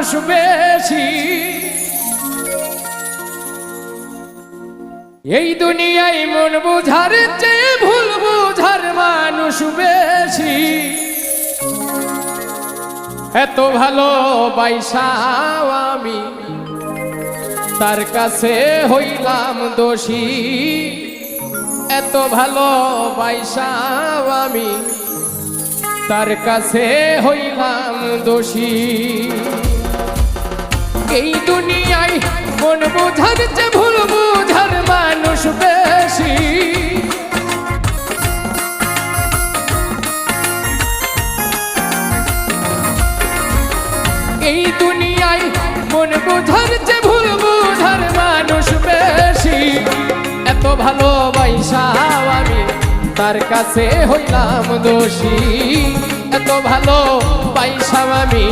মানুষ বেশি, এই দুনিয়ায় মন বুঝার চেয়ে ভুল বুঝার মানুষ বেশি। এত ভালোবাসাও আমি তার কাছে হইলাম দোষী, এত ভালোবাসাও আমি তার কাছে হইলাম দোষী। এই দুনিয়ায় মন বুঝার চেয়ে ভুল বুঝার মানুষ বেশি, এই দুনিয়ায় মন বুঝার চেয়ে ভুল বুঝার মানুষ বেশি। এত ভালোবাসাও আমি তার কাছে হইলাম দোষী, এত ভালোবাসাও আমি